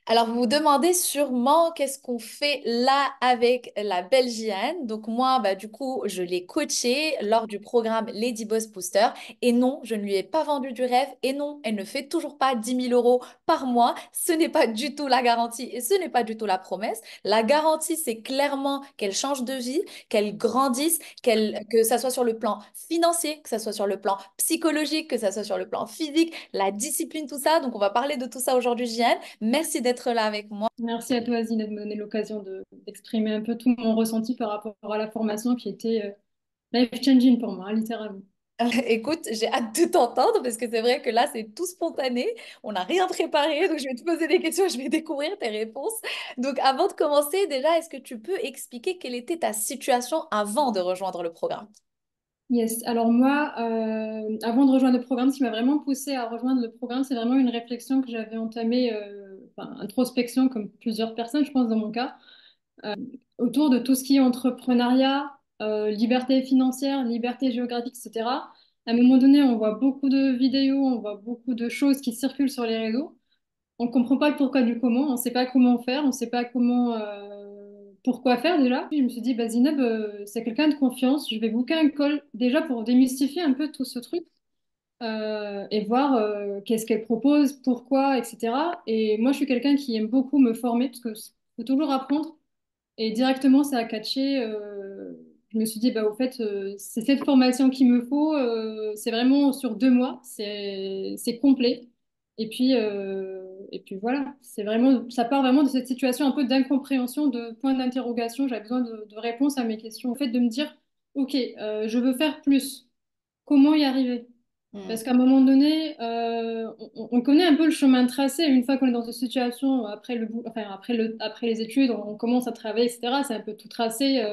Alors, vous vous demandez sûrement qu'est-ce qu'on fait là avec la Belgienne. Donc, moi, du coup, je l'ai coachée lors du programme Lady Boss Booster. Et non, je ne lui ai pas vendu du rêve. Et non, elle ne fait toujours pas 10 000 € par mois. Ce n'est pas du tout la garantie et ce n'est pas du tout la promesse. La garantie, c'est clairement qu'elle change de vie, qu'elle grandisse, que ça soit sur le plan financier, que ça soit sur le plan psychologique, que ça soit sur le plan physique, la discipline, tout ça. Donc, on va parler de tout ça aujourd'hui, Jeanne. Merci d'être là avec moi. Merci à toi, Zine, de me donner l'occasion d'exprimer un peu tout mon ressenti par rapport à la formation qui était life-changing pour moi, littéralement. Écoute, j'ai hâte de t'entendre parce que c'est vrai que là, c'est tout spontané. On n'a rien préparé, donc je vais te poser des questions, je vais découvrir tes réponses. Donc, avant de commencer, déjà, est-ce que tu peux expliquer quelle était ta situation avant de rejoindre le programme? Yes, alors moi, avant de rejoindre le programme, ce qui m'a vraiment poussée à rejoindre le programme, c'est vraiment une réflexion que j'avais entamée, enfin, introspection comme plusieurs personnes, je pense dans mon cas, autour de tout ce qui est entrepreneuriat, liberté financière, liberté géographique, etc. À un moment donné, on voit beaucoup de vidéos, on voit beaucoup de choses qui circulent sur les réseaux. On comprend pas le pourquoi du comment, on sait pas comment faire, on sait pas comment, pourquoi faire déjà. Puis je me suis dit, bah, Zineb, c'est quelqu'un de confiance, je vais booker un call déjà pour démystifier un peu tout ce truc et voir qu'est-ce qu'elle propose, pourquoi, etc. Et moi, je suis quelqu'un qui aime beaucoup me former parce que faut toujours apprendre. Et directement, ça a catché. Je me suis dit, bah, au fait, c'est cette formation qu'il me faut. C'est vraiment sur 2 mois. C'est complet. Et puis voilà. C'est vraiment, ça part vraiment de cette situation un peu d'incompréhension, de point d'interrogation. J'avais besoin de réponses à mes questions. Au fait, de me dire, OK, je veux faire plus. Comment y arriver? Hmm. Parce qu'à un moment donné, on connaît un peu le chemin tracé. Une fois qu'on est dans une situation, après les études, on commence à travailler, etc. C'est un peu tout tracé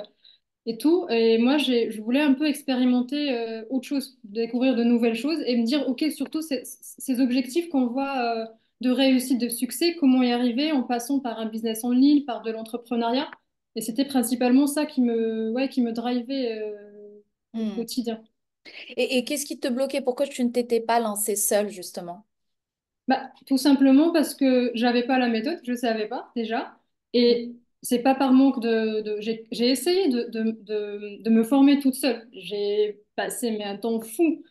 et tout. Et moi, je voulais un peu expérimenter autre chose, découvrir de nouvelles choses et me dire, OK, surtout ces objectifs qu'on voit de réussite, de succès, comment y arriver en passant par un business en ligne, par de l'entrepreneuriat. Et c'était principalement ça ouais, qui me drivait au Hmm. quotidien. Et qu'est-ce qui te bloquait? Pourquoi tu ne t'étais pas lancée seule, justement? Bah, tout simplement parce que j'avais pas la méthode, je savais pas déjà. Hmm. Et c'est pas par manque j'ai essayé de me former toute seule. J'ai passé mais un temps fou.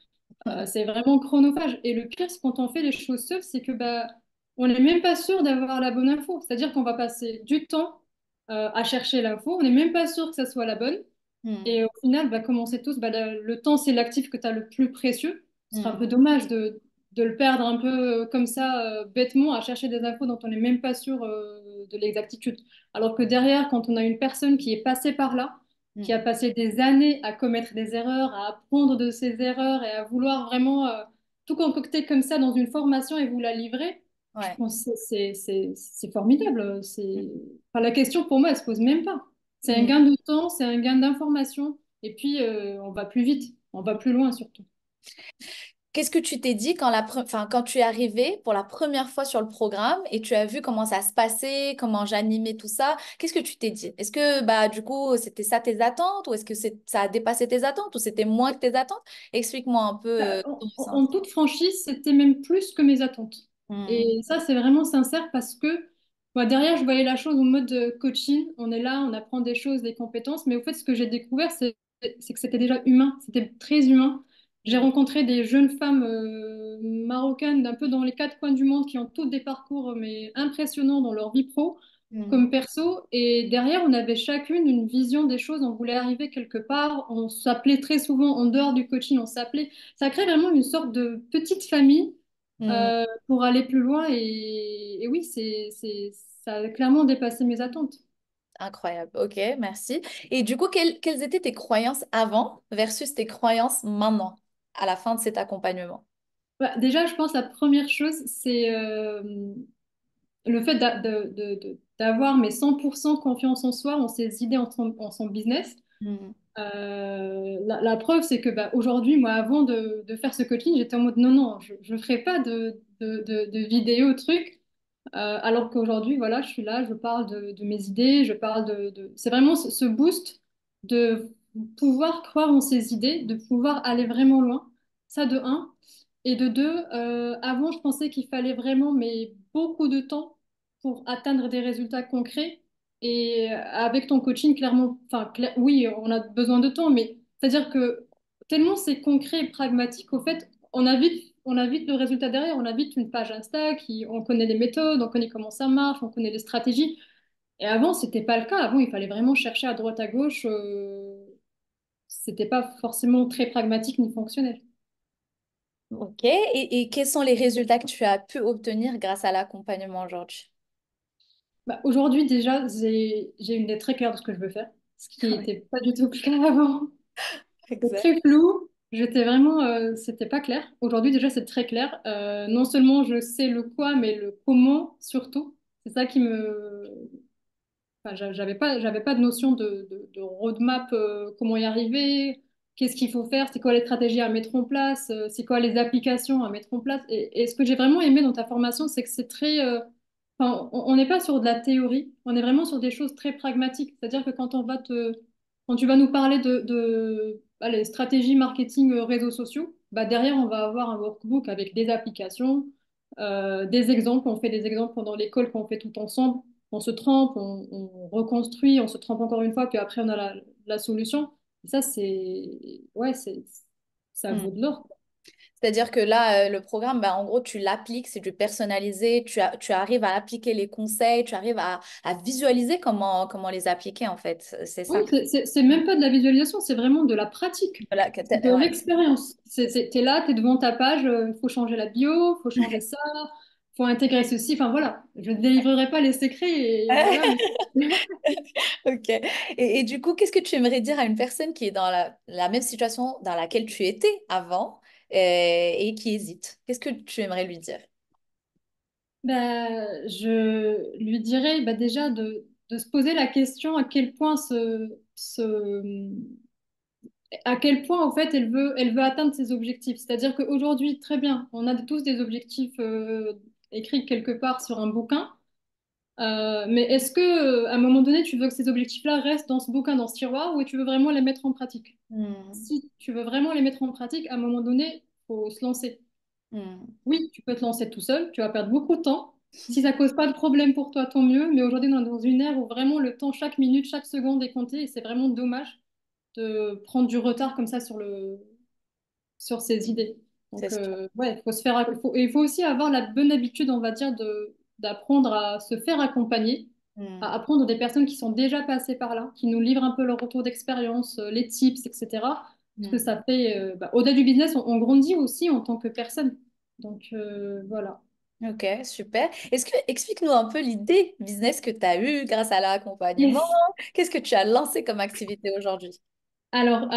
C'est vraiment chronophage. Et le pire, c'est quand on fait les choses seul, c'est que bah, on n'est même pas sûr d'avoir la bonne info. C'est-à-dire qu'on va passer du temps à chercher l'info. On n'est même pas sûr que ça soit la bonne. Hmm. Et au final, bah, comme on sait tous, bah, le temps, c'est l'actif que tu as le plus précieux. Ce serait un Hmm. peu dommage de le perdre un peu comme ça, bêtement, à chercher des infos dont on n'est même pas sûr de l'exactitude. Alors que derrière, quand on a une personne qui est passée par là, qui a Hmm. passé des années à commettre des erreurs, à apprendre de ses erreurs et à vouloir vraiment tout concocter comme ça dans une formation et vous la livrer, je Ouais. pense que c'est formidable. Enfin, la question pour moi, elle se pose même pas. C'est un Hmm. gain de temps, c'est un gain d'information, et puis on va plus vite, on va plus loin surtout. Qu'est-ce que tu t'es dit quand, quand tu es arrivé pour la première fois sur le programme et tu as vu comment ça se passait, comment j'animais tout ça? Qu'est-ce que tu t'es dit? Est-ce que du coup c'était ça tes attentes ou est-ce que ça a dépassé tes attentes ou c'était moins que tes attentes? Explique-moi un peu ton En ressenti. toute franchise, c'était même plus que mes attentes. Hmm. Et ça, c'est vraiment sincère parce que moi, derrière, je voyais la chose en mode coaching. On est là, on apprend des choses, des compétences. Mais au fait, ce que j'ai découvert, c'est que c'était déjà humain. C'était très humain. J'ai Hmm. rencontré des jeunes femmes marocaines d'un peu dans les quatre coins du monde qui ont toutes des parcours mais impressionnants dans leur vie pro Hmm. comme perso. Et derrière, on avait chacune une vision des choses. On voulait arriver quelque part. On s'appelait très souvent en dehors du coaching. On s'appelait ça crée vraiment une sorte de petite famille Hmm. pour aller plus loin. Et oui, ça a clairement dépassé mes attentes. Incroyable. Ok, merci. Et du coup, quelles étaient tes croyances avant versus tes croyances maintenant, à la fin de cet accompagnement? Bah, déjà, je pense la première chose, c'est le fait d'avoir mes 100% confiance en soi, en ses idées, en son business. Hmm. La preuve, c'est que bah, aujourd'hui, moi, avant de faire ce coaching, j'étais en mode non, non, je ne ferai pas de vidéo, truc. Alors qu'aujourd'hui, voilà, je suis là, je parle de mes idées, je parle C'est vraiment ce boost de pouvoir croire en ses idées, de pouvoir aller vraiment loin. Ça, de un. Et de deux, avant, je pensais qu'il fallait vraiment, mais beaucoup de temps pour atteindre des résultats concrets. Et avec ton coaching, clairement, enfin, oui, on a besoin de temps, mais c'est-à-dire que tellement c'est concret et pragmatique, au fait, on a vite le résultat derrière, on a vite une page Insta on connaît les méthodes, on connaît comment ça marche, on connaît les stratégies. Et avant, c'était pas le cas. Avant, il fallait vraiment chercher à droite à gauche. C'était pas forcément très pragmatique ni fonctionnel. Ok. Et quels sont les résultats que tu as pu obtenir grâce à l'accompagnement aujourd'hui? Bah, aujourd'hui, déjà, j'ai une idée très claire de ce que je veux faire, ce qui Oui, n'était pas du tout le cas avant. C'est exact. très flou. J'étais vraiment, c'était pas clair. Aujourd'hui, déjà, c'est très clair. Non seulement je sais le quoi, mais le comment surtout. C'est ça qui me, enfin, j'avais pas de notion de roadmap, comment y arriver, qu'est-ce qu'il faut faire, c'est quoi les stratégies à mettre en place, c'est quoi les applications à mettre en place. Et ce que j'ai vraiment aimé dans ta formation, c'est que c'est très, enfin, on n'est pas sur de la théorie, on est vraiment sur des choses très pragmatiques. C'est-à-dire que quand tu vas nous parler allez, stratégie marketing, réseaux sociaux, bah derrière, on va avoir un workbook avec des applications, des exemples. On fait des exemples pendant l'école qu'on fait tout ensemble. On se trompe, on reconstruit, on se trompe encore une fois, puis après on a la solution. Et ça, ouais, ça Hmm. vaut de l'or. C'est-à-dire que là, le programme, ben, en gros, tu l'appliques, c'est du personnalisé, tu arrives à appliquer les conseils, tu arrives à visualiser comment les appliquer, en fait. C'est Oui, ça. c'est même pas de la visualisation, c'est vraiment de la pratique, Voilà, de ouais. l'expérience. T'es là, t'es devant ta page, il faut changer la bio, faut changer ça, faut intégrer ceci. Enfin voilà, je ne délivrerai pas les secrets et voilà. Mais... Ok. Et du coup, qu'est-ce que tu aimerais dire à une personne qui est dans la même situation dans laquelle tu étais avant et qui hésite? Qu'est-ce que tu aimerais lui dire? Bah, je lui dirais bah, déjà de se poser la question à quel point en fait elle veut atteindre ses objectifs. C'est-à-dire qu'aujourd'hui, très bien, on a tous des objectifs écrits quelque part sur un bouquin, mais est-ce que à un moment donné, tu veux que ces objectifs-là restent dans ce bouquin, dans ce tiroir, ou tu veux vraiment les mettre en pratique? Hmm. Si tu veux vraiment les mettre en pratique, à un moment donné, faut se lancer. Hmm. Oui, tu peux te lancer tout seul, tu vas perdre beaucoup de temps. Si ça cause pas de problème pour toi, tant mieux. Mais aujourd'hui, on est dans une ère où vraiment le temps, chaque minute, chaque seconde est compté, et c'est vraiment dommage de prendre du retard comme ça sur ses idées. C'est Donc, sûr. ouais, il faut se faire, et il faut aussi avoir la bonne habitude, on va dire, d'apprendre à se faire accompagner, à Hmm. apprendre des personnes qui sont déjà passées par là, qui nous livrent un peu leur retour d'expérience, les tips, etc. Parce que Hmm. ça fait, au-delà du business, on grandit aussi en tant que personne. Donc, voilà. Ok, super. Explique-nous un peu l'idée business que tu as eue grâce à l'accompagnement. Yes. Qu'est-ce que tu as lancé comme activité aujourd'hui? Alors,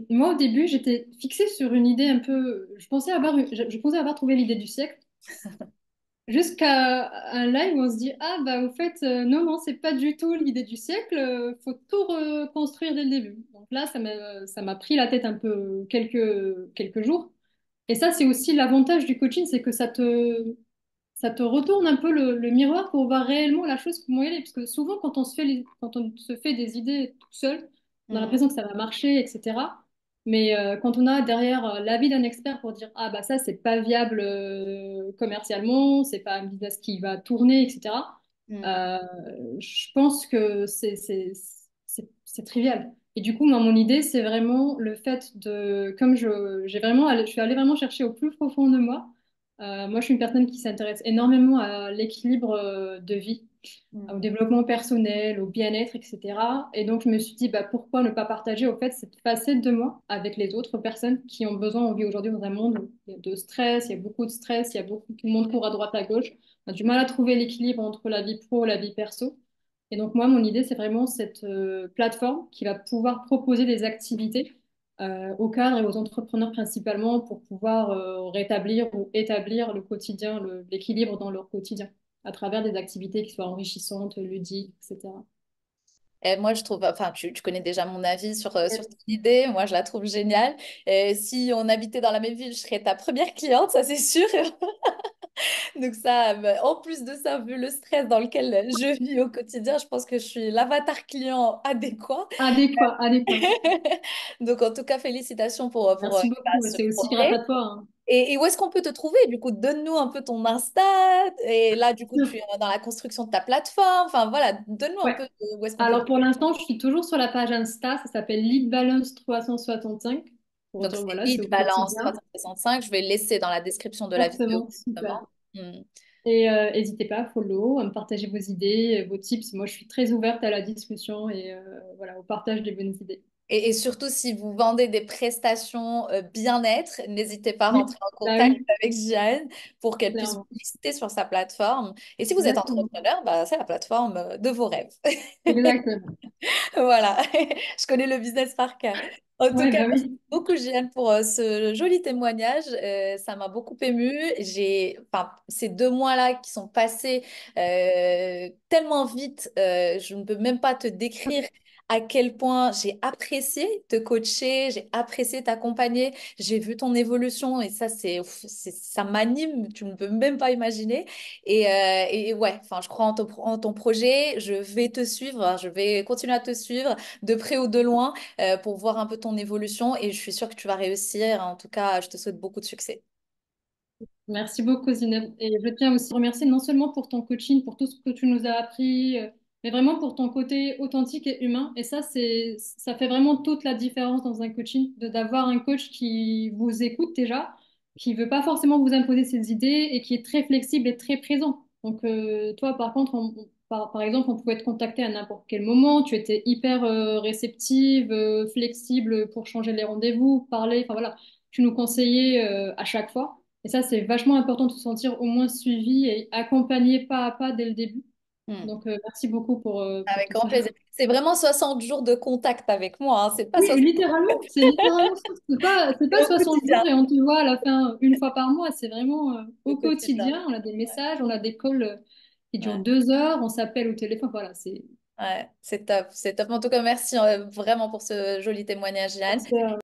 moi, au début, j'étais fixée sur une idée un peu. Je pensais avoir trouvé l'idée du siècle. Jusqu'à un live où on se dit, ah bah au fait, non, non, c'est pas du tout l'idée du siècle, faut tout reconstruire dès le début. Donc là, ça m'a pris la tête un peu quelques jours. Et ça, c'est aussi l'avantage du coaching, c'est que ça te retourne un peu le miroir pour voir réellement la chose, comment elle est. Parce que souvent, quand on se fait des idées tout seul, on a Hmm. l'impression que ça va marcher, etc. Mais quand on a derrière l'avis d'un expert pour dire, ah bah ça, c'est pas viable commercialement, c'est pas un business qui va tourner, etc. Hmm. euh, je pense que c'est trivial. Et du coup, moi, mon idée, c'est vraiment le fait comme je suis allée vraiment chercher au plus profond de moi. Moi, je suis une personne qui s'intéresse énormément à l'équilibre de vie, au Hmm. développement personnel, au bien-être, etc. Et donc, je me suis dit, bah, pourquoi ne pas partager au fait cette facette de moi avec les autres personnes qui ont besoin, on vit aujourd'hui dans un monde où il y a de stress, il y a beaucoup de stress, il y a beaucoup, tout le monde court à droite, à gauche. On a du mal à trouver l'équilibre entre la vie pro et la vie perso. Et donc, moi, mon idée, c'est vraiment cette plateforme qui va pouvoir proposer des activités aux cadres et aux entrepreneurs principalement pour pouvoir rétablir ou établir le quotidien, l'équilibre dans leur quotidien à travers des activités qui soient enrichissantes, ludiques, etc. Et moi, je trouve, enfin, tu connais déjà mon avis sur Yes. cette idée. Moi, je la trouve géniale. Et si on habitait dans la même ville, je serais ta première cliente, ça c'est sûr. Donc ça, en plus de ça, vu le stress dans lequel je vis au quotidien, je pense que je suis l'avatar client adéquat. Adéquat, adéquat. Donc en tout cas, félicitations pour Merci beaucoup. ce C'est aussi grâce projet. à toi, hein. Et où est-ce qu'on peut te trouver? Du coup, donne-nous un peu ton Insta. Et là, du coup, tu es dans la construction de ta plateforme. Enfin, voilà, donne-nous un Ouais. peu où est-ce qu'on peut te Alors pour trouver. l'instant, je suis toujours sur la page Insta, ça s'appelle Lead Balance 365. Pour Donc, dire, c'est voilà, c'est Lead au Balance quotidien. 365. Je vais le laisser dans la description de la vidéo, Exactement, super. justement. Hmm. Et n'hésitez pas à follow, à me partager vos idées, vos tips. Moi, je suis très ouverte à la discussion et voilà, au partage des bonnes idées. Et surtout, si vous vendez des prestations bien-être, n'hésitez pas à Oui, rentrer en bah contact oui, avec Jeanne pour qu'elle puisse vous clairement. lister sur sa plateforme. Et si vous êtes Exactement. entrepreneur, bah, c'est la plateforme de vos rêves. Exactement. Voilà, je connais le business par cœur. En tout Ouais, cas, bah merci oui. beaucoup, Jeanne, pour ce joli témoignage. Ça m'a beaucoup émue. Enfin, ces 2 mois-là qui sont passés tellement vite, je ne peux même pas te décrire à quel point j'ai apprécié te coacher, j'ai apprécié t'accompagner, j'ai vu ton évolution et ça, ça m'anime, tu ne peux même pas imaginer. Et ouais, enfin, je crois en ton projet. Je vais te suivre, hein, je vais continuer à te suivre de près ou de loin pour voir un peu ton évolution. Et je suis sûre que tu vas réussir. En tout cas, je te souhaite beaucoup de succès. Merci beaucoup, Zineb. Et je tiens aussi à te remercier non seulement pour ton coaching, pour tout ce que tu nous as appris, mais vraiment pour ton côté authentique et humain. Et ça, ça fait vraiment toute la différence dans un coaching, d'avoir un coach qui vous écoute déjà, qui veut pas forcément vous imposer ses idées et qui est très flexible et très présent. Donc, toi, par contre, par exemple, on pouvait te contacter à n'importe quel moment. Tu étais hyper réceptive, flexible pour changer les rendez-vous, parler. Enfin voilà, tu nous conseillais à chaque fois. Et ça, c'est vachement important de se sentir au moins suivi et accompagné pas à pas dès le début. Hmm. Donc, merci beaucoup pour Avec tout grand ça. plaisir. C'est vraiment 60 jours de contact avec moi, hein. C'est pas Oui, 60 littéralement, c'est littéralement ça. C'est pas jours au 60 jours quotidien. et on te voit à la fin une fois par mois. C'est vraiment Au au quotidien. quotidien. On a des messages, on a des calls qui durent Ouais. 2 heures, on s'appelle au téléphone. Voilà, c'est Ouais, c'est top, c'est top. En tout cas, merci vraiment pour ce joli témoignage, Jeanne. c'est,